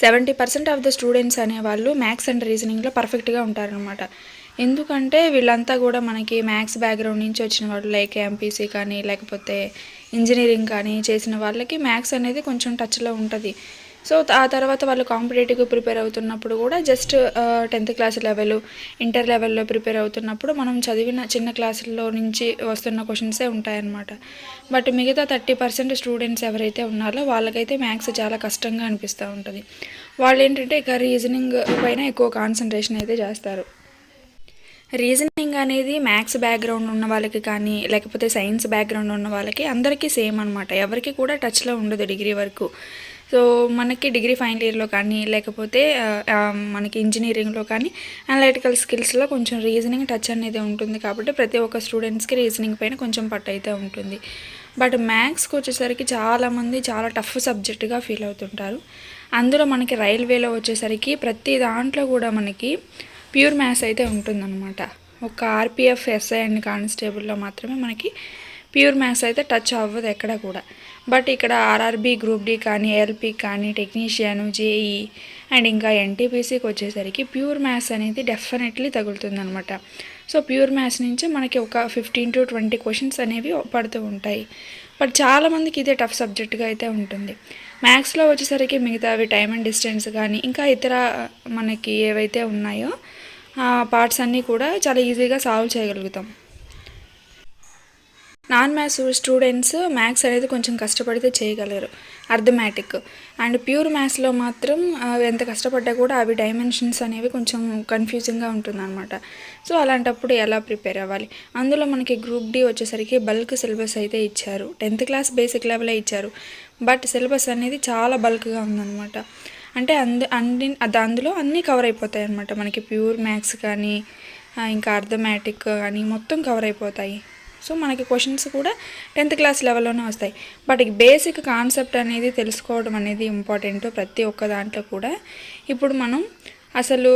70% of the students అనేవాళ్ళు maths and రీజనింగ్లో పర్ఫెక్ట్గా ఉంటారనమాట. ఎందుకంటే వీళ్ళంతా కూడా మనకి మ్యాథ్స్ బ్యాక్గ్రౌండ్ నుంచి వచ్చిన వాళ్ళు, లైక్ ఎంపీసీ కానీ లేకపోతే ఇంజనీరింగ్ కానీ చేసిన వాళ్ళకి మ్యాథ్స్ అనేది కొంచెం టచ్లో ఉంటుంది. సో ఆ తర్వాత వాళ్ళు కాంపిటేటివ్గా ప్రిపేర్ అవుతున్నప్పుడు కూడా just 10th class level, inter లెవెల్లో ప్రిపేర్ అవుతున్నప్పుడు మనం చదివిన చిన్న క్లాసుల్లో నుంచి వస్తున్న క్వశ్చన్సే ఉంటాయన్నమాట. బట్ మిగతా 30% స్టూడెంట్స్ ఎవరైతే ఉన్నారో వాళ్ళకైతే మ్యాథ్స్ చాలా కష్టంగా అనిపిస్తూ ఉంటుంది. వాళ్ళు ఏంటంటే ఇక రీజనింగ్ పైన ఎక్కువ కాన్సన్ట్రేషన్ అయితే చేస్తారు. రీజనింగ్ అనేది మ్యాథ్స్ బ్యాక్గ్రౌండ్ ఉన్న వాళ్ళకి కానీ లేకపోతే సైన్స్ బ్యాక్గ్రౌండ్ ఉన్న వాళ్ళకి అందరికీ సేమ్ అనమాట. ఎవరికి కూడా టచ్లో ఉండదు డిగ్రీ వరకు. సో మనకి డిగ్రీ ఫైనల్ ఇయర్లో కానీ లేకపోతే మనకి ఇంజనీరింగ్లో కానీ అనలిటికల్ స్కిల్స్లో కొంచెం రీజనింగ్ టచ్ అనేది ఉంటుంది. కాబట్టి ప్రతి ఒక్క స్టూడెంట్స్కి రీజనింగ్ పైన కొంచెం పట్టు అయితే ఉంటుంది. బట్ మ్యాథ్స్కి వచ్చేసరికి చాలామంది చాలా టఫ్ సబ్జెక్టుగా ఫీల్ అవుతుంటారు. అందులో మనకి రైల్వేలో వచ్చేసరికి ప్రతి దాంట్లో కూడా మనకి ప్యూర్ మ్యాథ్స్ అయితే ఉంటుందన్నమాట. ఒక ఆర్పిఎఫ్, ఎస్ఐ అండ్ కానిస్టేబుల్లో మాత్రమే మనకి ప్యూర్ మ్యాథ్స్ అయితే టచ్ అవ్వదు ఎక్కడ కూడా. బట్ ఇక్కడ ఆర్ఆర్బీ, గ్రూప్ డి కానీ, ఏఎల్పీ కానీ, టెక్నీషియన్, జేఈ అండ్ ఇంకా ఎన్టీపీసీకి వచ్చేసరికి ప్యూర్ మ్యాథ్స్ అనేది డెఫినెట్లీ తగులుతుందనమాట. సో ప్యూర్ మ్యాథ్స్ నుంచి మనకి ఒక 15 to 20 క్వశ్చన్స్ అనేవి పడుతూ ఉంటాయి. బట్ చాలామందికి ఇదే టఫ్ సబ్జెక్ట్గా అయితే ఉంటుంది. మ్యాథ్స్లో వచ్చేసరికి మిగతావి టైమ్ అండ్ డిస్టెన్స్ కానీ ఇంకా ఇతర మనకి ఏవైతే ఉన్నాయో పార్ట్స్ అన్నీ కూడా చాలా ఈజీగా సాల్వ్ చేయగలుగుతాం. నాన్ మ్యాథ్స్ స్టూడెంట్స్ మ్యాథ్స్ అనేది కొంచెం కష్టపడితే చేయగలరు, అర్థమెటిక్. అండ్ ప్యూర్ మ్యాథ్స్లో మాత్రం ఎంత కష్టపడ్డా కూడా అవి డైమెన్షన్స్ అనేవి కొంచెం కన్ఫ్యూజింగ్గా ఉంటుందన్నమాట. సో అలాంటప్పుడు ఎలా ప్రిపేర్ అవ్వాలి? అందులో మనకి గ్రూప్ డి వచ్చేసరికి బల్క్ సిలబస్ అయితే ఇచ్చారు. 10th క్లాస్ బేసిక్ లెవెలే ఇచ్చారు. బట్ సిలబస్ అనేది చాలా బల్క్గా ఉందన్నమాట. అంటే అందులో అన్నీ కవర్ అయిపోతాయి అన్నమాట. మనకి ప్యూర్ మ్యాథ్స్ కానీ ఇంకా అర్థమెటిక్ కానీ మొత్తం కవర్ అయిపోతాయి. సో మనకి క్వశ్చన్స్ కూడా 10th క్లాస్ లెవెల్లోనే వస్తాయి. బట్ బేసిక్ కాన్సెప్ట్ అనేది తెలుసుకోవడం అనేది ఇంపార్టెంట్ ప్రతి ఒక్క దాంట్లో కూడా. ఇప్పుడు మనం అసలు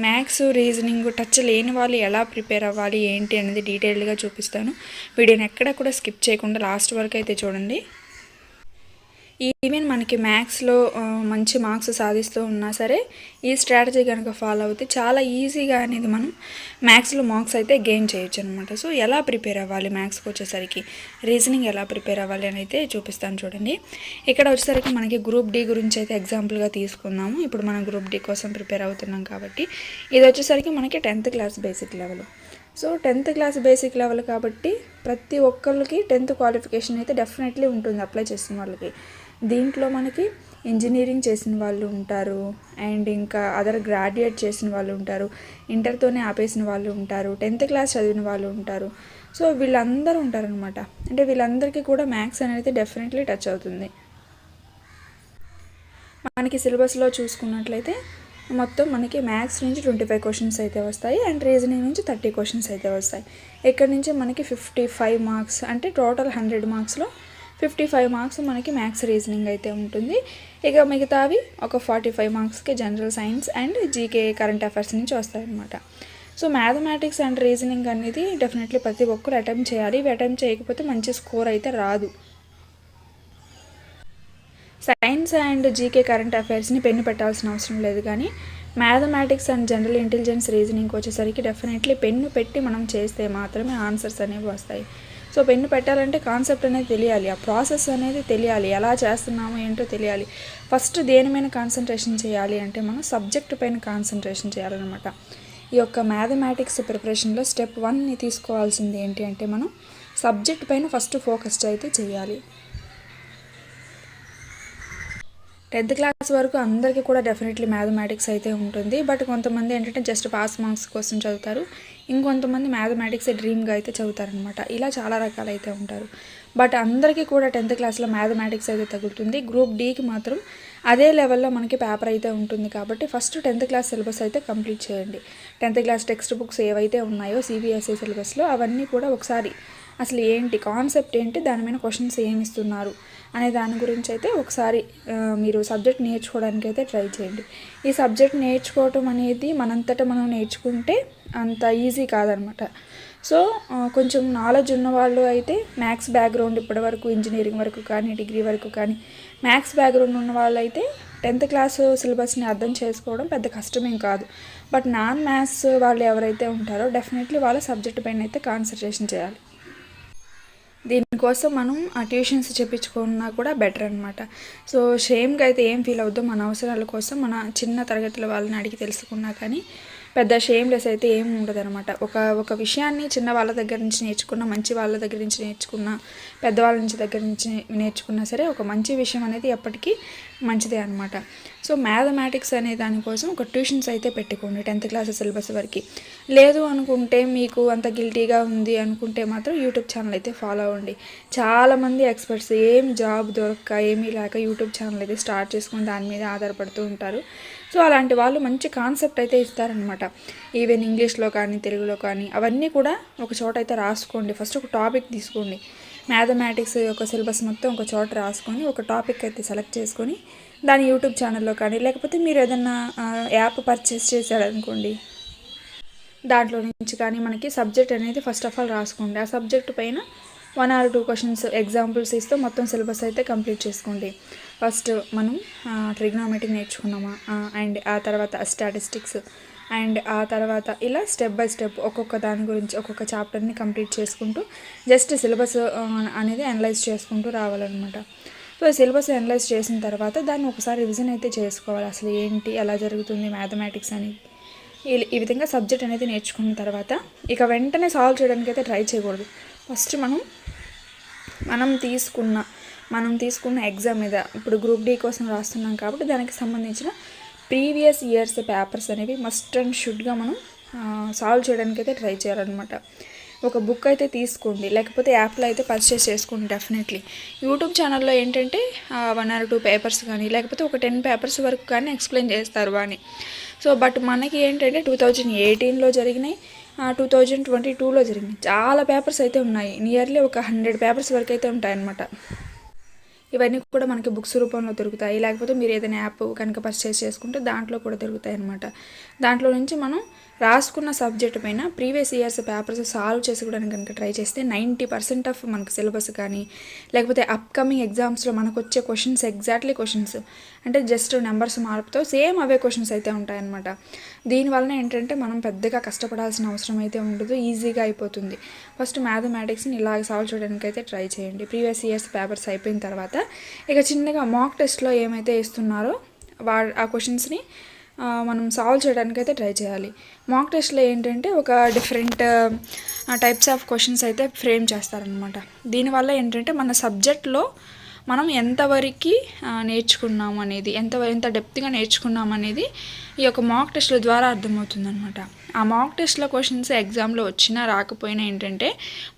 మ్యాథ్స్, రీజనింగ్ టచ్ లేని వాళ్ళు ఎలా ప్రిపేర్ అవ్వాలి ఏంటి అనేది డీటెయిల్డ్గా చూపిస్తాను. వీడియోని ఎక్కడ కూడా స్కిప్ చేయకుండా లాస్ట్ వరకు అయితే చూడండి. ఈవెన్ మనకి మ్యాథ్స్లో మంచి మార్క్స్ సాధిస్తూ ఉన్నా సరే ఈ స్ట్రాటజీ కనుక ఫాలో అవుతే చాలా ఈజీగా అనేది మనం మ్యాథ్స్లో మార్క్స్ అయితే గెయిన్ చేయొచ్చు అనమాట. సో ఎలా ప్రిపేర్ అవ్వాలి మ్యాథ్స్కి వచ్చేసరికి, రీజనింగ్ ఎలా ప్రిపేర్ అవ్వాలి అని అయితే చూపిస్తాను చూడండి. ఇక్కడ వచ్చేసరికి మనకి గ్రూప్ డి గురించి అయితే ఎగ్జాంపుల్గా తీసుకుందాము. ఇప్పుడు మనం గ్రూప్ డి కోసం ప్రిపేర్ అవుతున్నాం కాబట్టి ఇది వచ్చేసరికి మనకి 10th class basic level. So 10th class basic level కాబట్టి ప్రతి ఒక్కరికి 10th క్వాలిఫికేషన్ అయితే డెఫినెట్లీ ఉంటుంది అప్లై చేసిన వాళ్ళకి. దీంట్లో మనకి ఇంజనీరింగ్ చేసిన వాళ్ళు ఉంటారు, అండ్ ఇంకా అదర్ గ్రాడ్యుయేట్ చేసిన వాళ్ళు ఉంటారు, ఇంటర్తోనే ఆపేసిన వాళ్ళు ఉంటారు, 10th క్లాస్ చదివిన వాళ్ళు ఉంటారు. సో వీళ్ళందరూ ఉంటారనమాట. అంటే వీళ్ళందరికీ కూడా మ్యాథ్స్ అనేది డెఫినెట్లీ టచ్ అవుతుంది. మనకి సిలబస్లో చూసుకున్నట్లయితే మొత్తం మనకి మ్యాథ్స్ నుంచి 25 క్వశ్చన్స్ అయితే వస్తాయి, అండ్ రీజనింగ్ నుంచి 30 క్వశ్చన్స్ అయితే వస్తాయి. ఇక్కడ నుంచి మనకి 55 మార్క్స్, అంటే టోటల్ 100 మార్క్స్లో 55 మార్క్స్ మనకి మ్యాథ్స్, రీజనింగ్ అయితే ఉంటుంది. ఇక మిగతావి ఒక 45 మార్క్స్కి general science and GK, current affairs నుంచి వస్తాయన్నమాట. సో మ్యాథమెటిక్స్ అండ్ రీజనింగ్ అనేది డెఫినెట్లీ ప్రతి ఒక్కరు అటెంప్ట్ చేయాలి. ఇవి అటెంప్ట్ చేయకపోతే మంచి స్కోర్ అయితే రాదు. సైన్స్ అండ్ జీకే, కరెంట్ అఫైర్స్ని పెన్ను పెట్టాల్సిన అవసరం లేదు, కానీ మ్యాథమెటిక్స్ అండ్ జనరల్ ఇంటెలిజెన్స్, రీజనింగ్కి వచ్చేసరికి డెఫినెట్లీ పెన్ను పెట్టి మనం చేస్తే మాత్రమే ఆన్సర్స్ అనేవి వస్తాయి. సో పెన్ను పెట్టాలంటే కాన్సెప్ట్ అనేది తెలియాలి, ఆ ప్రాసెస్ అనేది తెలియాలి, ఎలా చేస్తున్నామో ఏంటో తెలియాలి. ఫస్ట్ దేని మీద కాన్సన్ట్రేషన్ చేయాలి అంటే మనం సబ్జెక్ట్ పైన కాన్సన్ట్రేషన్ చేయాలన్నమాట. ఈ యొక్క మ్యాథమెటిక్స్ ప్రిపరేషన్లో స్టెప్ 1ని తీసుకోవాల్సింది ఏంటి అంటే మనం సబ్జెక్ట్ పైన ఫస్ట్ ఫోకస్ అయితే చేయాలి. 10th క్లాస్ వరకు అందరికీ కూడా డెఫినెట్లీ మ్యాథమెటిక్స్ అయితే ఉంటుంది. బట్ కొంతమంది ఏంటంటే జస్ట్ పాస్ మార్క్స్ కోసం చదువుతారు, ఇంకొంతమంది మ్యాథమెటిక్స్ డ్రీమ్గా అయితే చదువుతారనమాట. ఇలా చాలా రకాలు అయితే ఉంటారు. బట్ అందరికీ కూడా 10th క్లాస్లో మ్యాథమెటిక్స్ అయితే తగులుతుంది. గ్రూప్ డీకి మాత్రం అదే లెవెల్లో మనకి పేపర్ అయితే ఉంటుంది. కాబట్టి ఫస్ట్ 10th క్లాస్ సిలబస్ అయితే కంప్లీట్ చేయండి. 10th క్లాస్ టెక్స్ట్ బుక్స్ ఏవైతే ఉన్నాయో సిబిఎస్ఈ సిలబస్లో అవన్నీ కూడా ఒకసారి అసలు ఏంటి కాన్సెప్ట్ ఏంటి, దాని మీద క్వశ్చన్స్ ఏమి ఇస్తున్నారు అనే దాని గురించి అయితే ఒకసారి మీరు సబ్జెక్ట్ నేర్చుకోవడానికి అయితే ట్రై చేయండి. ఈ సబ్జెక్ట్ నేర్చుకోవటం అనేది మనంతటా మనం నేర్చుకుంటే అంత ఈజీ కాదనమాట. సో కొంచెం నాలెడ్జ్ ఉన్నవాళ్ళు అయితే మ్యాథ్స్ బ్యాక్గ్రౌండ్ ఇప్పటి వరకు ఇంజనీరింగ్ వరకు కానీ డిగ్రీ వరకు కానీ మ్యాథ్స్ బ్యాక్గ్రౌండ్ ఉన్న వాళ్ళు అయితే 10th క్లాస్ సిలబస్ని అర్థం చేసుకోవడం పెద్ద కష్టమేం కాదు. బట్ నాన్ మ్యాథ్స్ వాళ్ళు ఎవరైతే ఉంటారో డెఫినెట్లీ వాళ్ళ సబ్జెక్ట్ పైన అయితే కాన్సన్ట్రేషన్ చేయాలి. దీనికోసం మనం ఆ ట్యూషన్స్ చెప్పించుకున్నా కూడా బెటర్ అనమాట. సో షేమ్గా అయితే ఏం ఫీల్ అవుద్దో, మన అవసరాల కోసం మన చిన్న తరగతుల వాళ్ళని అడిగి తెలుసుకున్నా కానీ పెద్ద షేమ్లెస్ అయితే ఏం ఉండదనమాట. ఒక విషయాన్ని చిన్న వాళ్ళ దగ్గర నుంచి నేర్చుకున్న, మంచి వాళ్ళ దగ్గర నుంచి నేర్చుకున్న, పెద్దవాళ్ళ నుంచి దగ్గర నుంచి నేర్చుకున్నా సరే ఒక మంచి విషయం అనేది ఎప్పటికీ మంచిదే అనమాట. సో మ్యాథమెటిక్స్ అనే దానికోసం ఒక ట్యూషన్స్ అయితే పెట్టుకోండి 10th క్లాస్ సిలబస్ వరకు. లేదు అనుకుంటే మీకు అంత గిల్టీగా ఉంది అనుకుంటే మాత్రం యూట్యూబ్ ఛానల్ అయితే ఫాలో అవ్వండి. చాలామంది ఎక్స్పర్ట్స్ ఏం జాబ్ దొరక్క ఏమీ లేక యూట్యూబ్ ఛానల్ అయితే స్టార్ట్ చేసుకుని దాని మీద ఆధారపడుతూ ఉంటారు. సో అలాంటి వాళ్ళు మంచి కాన్సెప్ట్ అయితే ఇస్తారనమాట. ఈవెన్ ఇంగ్లీష్లో కానీ తెలుగులో కానీ అవన్నీ కూడా ఒక చోట అయితే రాసుకోండి. ఫస్ట్ ఒక టాపిక్ తీసుకోండి. మ్యాథమెటిక్స్ యొక్క సిలబస్ మొత్తం ఒక చోట రాసుకొని ఒక టాపిక్ అయితే సెలెక్ట్ చేసుకొని దాని యూట్యూబ్ ఛానల్లో కానీ, లేకపోతే మీరు ఏదన్నా యాప్ పర్చేస్ చేశారనుకోండి, దాంట్లో నుంచి కానీ మనకి సబ్జెక్ట్ అనేది ఫస్ట్ ఆఫ్ ఆల్ రాసుకోండి. ఆ సబ్జెక్ట్ పైన 1 or 2 క్వశ్చన్స్ ఎగ్జాంపుల్స్ ఇస్తూ మొత్తం సిలబస్ అయితే కంప్లీట్ చేసుకోండి. ఫస్ట్ మనం ట్రిగ్నోమెట్రీ నేర్చుకున్నామా, అండ్ ఆ తర్వాత స్టాటిస్టిక్స్, అండ్ ఆ తర్వాత ఇలా స్టెప్ బై స్టెప్ ఒక్కొక్క దాని గురించి ఒక్కొక్క చాప్టర్ని కంప్లీట్ చేసుకుంటూ జస్ట్ సిలబస్ అనేది అనలైజ్ చేసుకుంటూ రావాలన్నమాట. సో సిలబస్ అనలైజ్ చేసిన తర్వాత దాన్ని ఒకసారి రివిజన్ అయితే చేసుకోవాలి. అసలు ఏంటి, ఎలా జరుగుతుంది మ్యాథమెటిక్స్ అనేది. ఈ విధంగా సబ్జెక్ట్ అనేది నేర్చుకున్న తర్వాత ఇక వెంటనే సాల్వ్ చేయడానికి అయితే ట్రై చేయకూడదు. ఫస్ట్ మనం తీసుకున్న ఎగ్జామ్ మీద, ఇప్పుడు గ్రూప్ డి కోసం రాస్తున్నాం కాబట్టి దానికి సంబంధించిన ప్రీవియస్ ఇయర్స్ పేపర్స్ అనేవి మస్ట్ అండ్ షుడ్గా మనం సాల్వ్ చేయడానికి అయితే ట్రై చేయాలన్నమాట. ఒక బుక్ అయితే తీసుకోండి, లేకపోతే యాప్లో అయితే పర్చేస్ చేసుకోండి. డెఫినెట్లీ యూట్యూబ్ ఛానల్లో ఏంటంటే 1 or 2 పేపర్స్ కానీ, లేకపోతే ఒక 10 పేపర్స్ వరకు కానీ ఎక్స్ప్లెయిన్ చేస్తారు అని. సో బట్ మనకి ఏంటంటే 2018లో జరిగినాయి, 2022లో జరిగినాయి, చాలా పేపర్స్ అయితే ఉన్నాయి. నియర్లీ ఒక 100 పేపర్స్ వరకు అయితే ఉంటాయన్నమాట. ఇవన్నీ కూడా మనకి బుక్స్ రూపంలో దొరుకుతాయి. లేకపోతే మీరు ఏదైనా యాప్ కనుక పర్చేస్ చేసుకుంటే దాంట్లో కూడా దొరుకుతాయి అన్నమాట. దాంట్లో నుంచి మనం రాసుకున్న సబ్జెక్ట్ పైన ప్రీవియస్ ఇయర్స్ పేపర్స్ సాల్వ్ చేసుకోవడానికి కనుక ట్రై చేస్తే 90% ఆఫ్ మనకు సిలబస్ కానీ, లేకపోతే అప్కమింగ్ ఎగ్జామ్స్లో మనకు వచ్చే క్వశ్చన్స్ ఎగ్జాక్ట్లీ క్వశ్చన్స్ అంటే జస్ట్ నెంబర్స్ మార్పుతో సేమ్ అవే క్వశ్చన్స్ అయితే ఉంటాయన్నమాట. దీనివల్ల ఏంటంటే మనం పెద్దగా కష్టపడాల్సిన అవసరం అయితే ఉండదు, ఈజీగా అయిపోతుంది. ఫస్ట్ మ్యాథమెటిక్స్ని ఇలాగ సాల్వ్ చేయడానికి అయితే ట్రై చేయండి. ప్రీవియస్ ఇయర్స్ పేపర్స్ అయిపోయిన తర్వాత ఇక చిన్నగా మాక్ టెస్ట్లో ఏమైతే ఇస్తున్నారో ఆ క్వశ్చన్స్ని మనం సాల్వ్ చేయడానికి అయితే ట్రై చేయాలి. మాక్ టెస్ట్లో ఏంటంటే ఒక డిఫరెంట్ టైప్స్ ఆఫ్ క్వశ్చన్స్ అయితే ఫ్రేమ్ చేస్తారనమాట. దీనివల్ల ఏంటంటే మన సబ్జెక్ట్లో మనం ఎంతవరకు నేర్చుకున్నాం అనేది, ఎంత డెప్త్గా నేర్చుకున్నాం అనేది ఈ యొక్క మాక్ టెస్ట్ల ద్వారా అర్థమవుతుందనమాట. ఆ మాక్ టెస్ట్లో క్వశ్చన్స్ ఎగ్జామ్లో వచ్చినా రాకపోయినా ఏంటంటే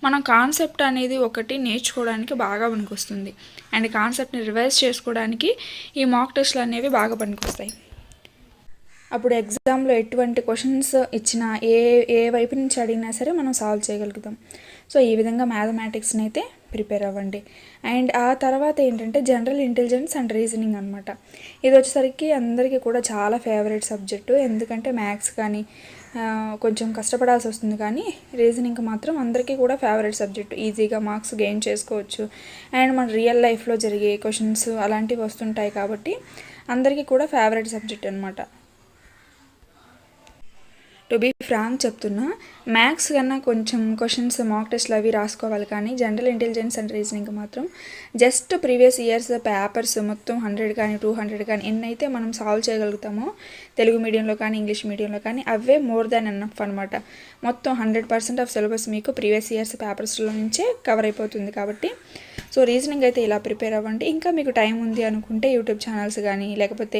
మనం కాన్సెప్ట్ అనేది ఒకటి నేర్చుకోవడానికి బాగా పనికొస్తుంది. అండ్ కాన్సెప్ట్ని రివైజ్ చేసుకోవడానికి ఈ మాక్ టెస్ట్లు అనేవి బాగా పనికొస్తాయి. అప్పుడు ఎగ్జామ్లో ఎటువంటి క్వశ్చన్స్ ఇచ్చినా ఏ వైపు నుంచి అడిగినా సరే మనం సాల్వ్ చేయగలుగుతాం. సో ఈ విధంగా మ్యాథమెటిక్స్ని అయితే ప్రిపేర్ అవ్వండి. అండ్ ఆ తర్వాత ఏంటంటే జనరల్ ఇంటెలిజెన్స్ అండ్ రీజనింగ్ అనమాట. ఇది వచ్చేసరికి అందరికీ కూడా చాలా ఫేవరెట్ సబ్జెక్టు. ఎందుకంటే మ్యాథ్స్ కానీ కొంచెం కష్టపడాల్సి వస్తుంది, కానీ రీజనింగ్ మాత్రం అందరికీ కూడా ఫేవరెట్ సబ్జెక్టు. ఈజీగా మార్క్స్ గెయిన్ చేసుకోవచ్చు. అండ్ మన రియల్ లైఫ్లో జరిగే క్వశ్చన్స్ అలాంటివి వస్తుంటాయి కాబట్టి అందరికీ కూడా ఫేవరెట్ సబ్జెక్ట్ అనమాట. టు బీ ఫ్రాంక్ చెప్తున్నా, మ్యాథ్స్ కన్నా కొంచెం క్వశ్చన్స్ మాక్ టెస్ట్లు అవి రాసుకోవాలి, కానీ జనరల్ ఇంటెలిజెన్స్ అండ్ రీజనింగ్ మాత్రం జస్ట్ ప్రీవియస్ ఇయర్స్ పేపర్స్ మొత్తం 100 కానీ 200 కానీ ఎన్నైతే మనం సాల్వ్ చేయగలుగుతామో తెలుగు మీడియంలో కానీ ఇంగ్లీష్ మీడియంలో కానీ అవే మోర్ దాన్ ఎనఫ్ అనమాట. మొత్తం 100% ఆఫ్ సిలబస్ మీకు ప్రీవియస్ ఇయర్స్ పేపర్స్లో నుంచే కవర్ అయిపోతుంది. కాబట్టి సో రీజనింగ్ అయితే ఇలా ప్రిపేర్ అవ్వండి. ఇంకా మీకు టైం ఉంది అనుకుంటే యూట్యూబ్ ఛానల్స్ కానీ, లేకపోతే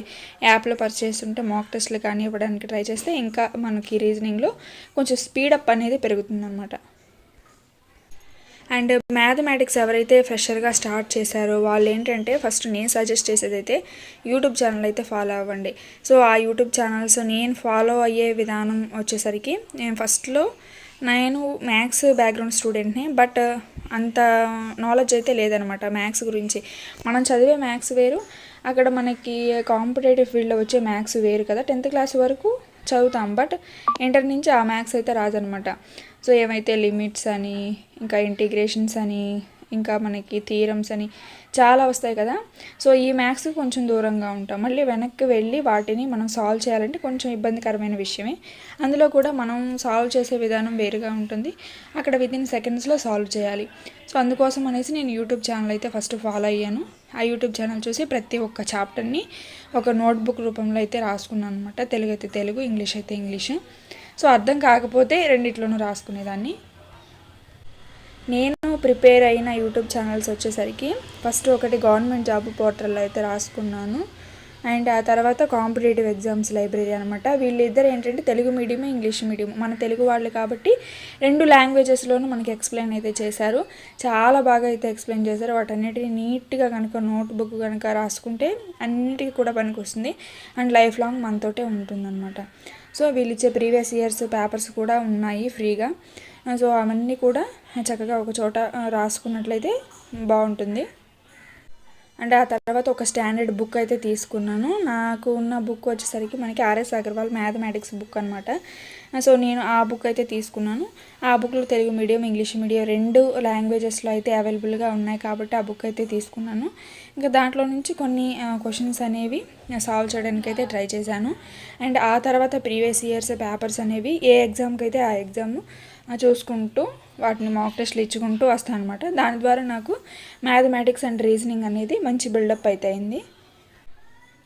యాప్లో పర్చేస్ ఉంటే మాక్ టెస్ట్లు కానీ ఇవ్వడానికి ట్రై చేస్తే ఇంకా మనకి రీజనింగ్లో కొంచెం స్పీడప్ అనేది పెరుగుతుందన్నమాట. అండ్ మ్యాథమెటిక్స్ ఎవరైతే ఫ్రెషర్గా స్టార్ట్ చేశారో వాళ్ళు ఏంటంటే ఫస్ట్ నేను సజెస్ట్ చేసేది అయితే యూట్యూబ్ ఛానల్ అయితే ఫాలో అవ్వండి. సో ఆ యూట్యూబ్ ఛానల్స్ నేను ఫాలో అయ్యే విధానం వచ్చేసరికి, నేను మ్యాథ్స్ బ్యాక్గ్రౌండ్ స్టూడెంట్ని, బట్ అంత నాలెడ్జ్ అయితే లేదనమాట మ్యాథ్స్ గురించి. మనం చదివే మ్యాథ్స్ వేరు, అక్కడ మనకి కాంపిటేటివ్ ఫీల్డ్లో వచ్చే మ్యాథ్స్ వేరు కదా. 10th క్లాస్ వరకు చదువుతాం, బట్ ఇంటర్ నుంచి ఆ మ్యాథ్స్ అయితే రాదనమాట. సో ఏమైతే లిమిట్స్ అని, ఇంకా ఇంటిగ్రేషన్స్ అని, ఇంకా మనకి థియరమ్స్ అని చాలా వస్తాయి కదా. సో ఈ మ్యాథ్స్ కొంచెం దూరంగా ఉంటాం. మళ్ళీ వెనక్కి వెళ్ళి వాటిని మనం సాల్వ్ చేయాలంటే కొంచెం ఇబ్బందికరమైన విషయమే. అందులో కూడా మనం సాల్వ్ చేసే విధానం వేరుగా ఉంటుంది. అక్కడ వితిన్ సెకండ్స్లో సాల్వ్ చేయాలి. సో అందుకోసం అనేసి నేను యూట్యూబ్ ఛానల్ అయితే ఫస్ట్ ఫాలో అయ్యాను. ఆ యూట్యూబ్ ఛానల్ చూసి ప్రతి ఒక్క చాప్టర్ని ఒక నోట్బుక్ రూపంలో అయితే రాసుకున్నాను అనమాట. తెలుగు అయితే తెలుగు, ఇంగ్లీష్ అయితే ఇంగ్లీష్. సో అర్థం కాకపోతే రెండిట్లోనూ రాసుకునేదాన్ని. నేను ప్రిపేర్ అయిన యూట్యూబ్ ఛానల్స్ వచ్చేసరికి ఫస్ట్ ఒకటి గవర్నమెంట్ జాబ్ పోర్టల్లో అయితే రాసుకున్నాను. అండ్ ఆ తర్వాత కాంపిటేటివ్ ఎగ్జామ్స్ లైబ్రరీ అనమాట. వీళ్ళిద్దరు ఏంటంటే తెలుగు మీడియం, ఇంగ్లీష్ మీడియం. మన తెలుగు వాళ్ళు కాబట్టి 2 లాంగ్వేజెస్లోనూ మనకి ఎక్స్ప్లెయిన్ అయితే చేశారు. చాలా బాగా అయితే ఎక్స్ప్లెయిన్ చేశారు. వాటన్నిటిని నీట్గా కనుక నోట్బుక్ కనుక రాసుకుంటే అన్నిటికీ కూడా పనికి వస్తుంది అండ్ లైఫ్ లాంగ్ మనతోటే ఉంటుందన్నమాట. సో వీళ్ళు ఇచ్చే ప్రీవియస్ ఇయర్స్ పేపర్స్ కూడా ఉన్నాయి ఫ్రీగా. సో అవన్నీ కూడా చక్కగా ఒక చోట రాసుకున్నట్లయితే బాగుంటుంది. అండ్ ఆ తర్వాత ఒక స్టాండర్డ్ బుక్ అయితే తీసుకున్నాను. నాకు ఉన్న బుక్ వచ్చేసరికి మనకి ఆర్ఎస్ అగర్వాల్ మ్యాథమెటిక్స్ బుక్ అనమాట. సో నేను ఆ బుక్ అయితే తీసుకున్నాను. ఆ బుక్లో తెలుగు మీడియం, ఇంగ్లీష్ మీడియం 2 లాంగ్వేజెస్లో అయితే అవైలబుల్గా ఉన్నాయి కాబట్టి ఆ బుక్ అయితే తీసుకున్నాను. ఇంకా దాంట్లో నుంచి కొన్ని క్వశ్చన్స్ అనేవి సాల్వ్ చేయడానికి అయితే ట్రై చేశాను. అండ్ ఆ తర్వాత ప్రీవియస్ ఇయర్స్ పేపర్స్ అనేవి ఏ ఎగ్జామ్కి అయితే ఆ ఎగ్జామ్ చూసుకుంటూ వాటిని మాక్ టెస్ట్లు ఇచ్చుకుంటూ వస్తాను అనమాట. దాని ద్వారా నాకు మ్యాథమెటిక్స్ అండ్ రీజనింగ్ అనేది మంచి బిల్డప్ అయితే అయింది.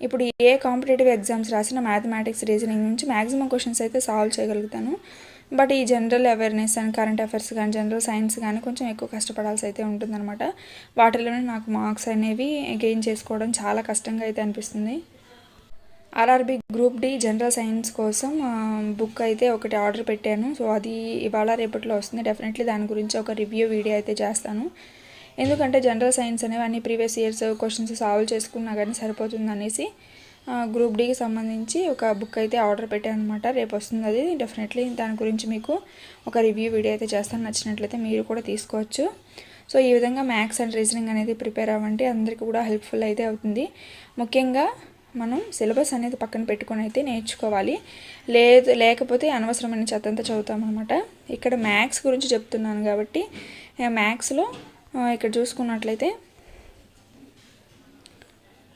ఇప్పుడు ఏ కాంపిటేటివ్ ఎగ్జామ్స్ రాసిన మ్యాథమెటిక్స్, రీజనింగ్ నుంచి మ్యాక్సిమం క్వశ్చన్స్ అయితే సాల్వ్ చేయగలుగుతాను. బట్ ఈ general awareness and current affairs కానీ, జనరల్ సైన్స్ కానీ కొంచెం ఎక్కువ కష్టపడాల్సి అయితే ఉంటుందన్నమాట. వాటిలోనే నాకు మార్క్స్ అనేవి గెయిన్ చేసుకోవడం చాలా కష్టంగా అయితే అనిపిస్తుంది. RRB group D general science కోసం బుక్ అయితే ఒకటి ఆర్డర్ పెట్టాను. సో అది ఇవాళ రేపట్లో వస్తుంది. డెఫినెట్లీ దాని గురించి ఒక రివ్యూ వీడియో అయితే చేస్తాను. ఎందుకంటే జనరల్ సైన్స్ అనేవి అన్ని ప్రీవియస్ ఇయర్స్ క్వశ్చన్స్ సాల్వ్ చేసుకున్నా కానీ సరిపోతుంది అనేసి గ్రూప్ డికి సంబంధించి ఒక బుక్ అయితే ఆర్డర్ పెట్టాను అనమాట. రేపు వస్తుంది అది. డెఫినెట్లీ దాని గురించి మీకు ఒక రివ్యూ వీడియో అయితే చేస్తాను. నచ్చినట్లయితే మీరు కూడా తీసుకోవచ్చు. సో ఈ విధంగా మ్యాథ్స్ అండ్ రీజనింగ్ అనేది ప్రిపేర్ అవ్వండి. అందరికీ కూడా హెల్ప్ఫుల్ అయితే అవుతుంది. ముఖ్యంగా మనం సిలబస్ అనేది పక్కన పెట్టుకొని అయితే నేర్చుకోవాలి. లేకపోతే అనవసరమైన చెత్తంతా చదువుతామన్నమాట. ఇక్కడ మ్యాథ్స్ గురించి చెప్తున్నాను కాబట్టి మ్యాథ్స్లో ఇక్కడ చూసుకున్నట్లయితే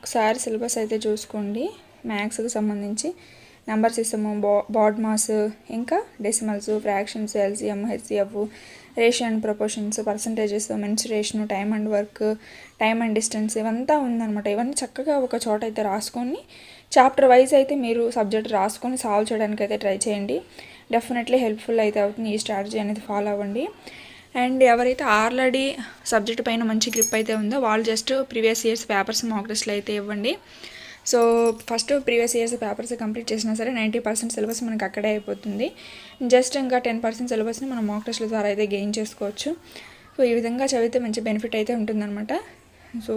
ఒకసారి సిలబస్ అయితే చూసుకోండి. మ్యాథ్స్కి సంబంధించి నెంబర్ సిస్టము, బాడ్ మాస్, ఇంకా decimals, fractions, LCM, HCF, ratio and proportions, percentages, mensuration, time and work, time and distance ఇవంతా ఉందన్నమాట. ఇవన్నీ చక్కగా ఒక చోట అయితే రాసుకొని చాప్టర్ వైజ్ అయితే మీరు సబ్జెక్ట్ రాసుకొని సాల్వ్ చేయడానికి అయితే ట్రై చేయండి. డెఫినెట్లీ హెల్ప్ఫుల్ అయితే అవుతుంది. ఈ స్ట్రాటజీ అనేది ఫాలో అవ్వండి. అండ్ ఎవరైతే ఆల్రెడీ సబ్జెక్ట్ పైన మంచి గ్రిప్ అయితే ఉందో వాళ్ళు జస్ట్ ప్రీవియస్ ఇయర్స్ పేపర్స్ మాక్ టెస్ట్లు అయితే ఇవ్వండి. So first previous years papers complete చేసినా సరే 90% సిలబస్ మనకి అక్కడే అయిపోతుంది. జస్ట్ ఇంకా 10% సిలబస్ని మనం మాక్ టెస్ట్ల ద్వారా అయితే గెయిన్ చేసుకోవచ్చు. సో ఈ విధంగా చదివితే మంచి బెనిఫిట్ అయితే ఉంటుందన్నమాట. సో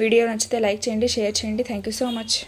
వీడియో నచ్చితే లైక్ చేయండి, షేర్ చేయండి. Thank you so much.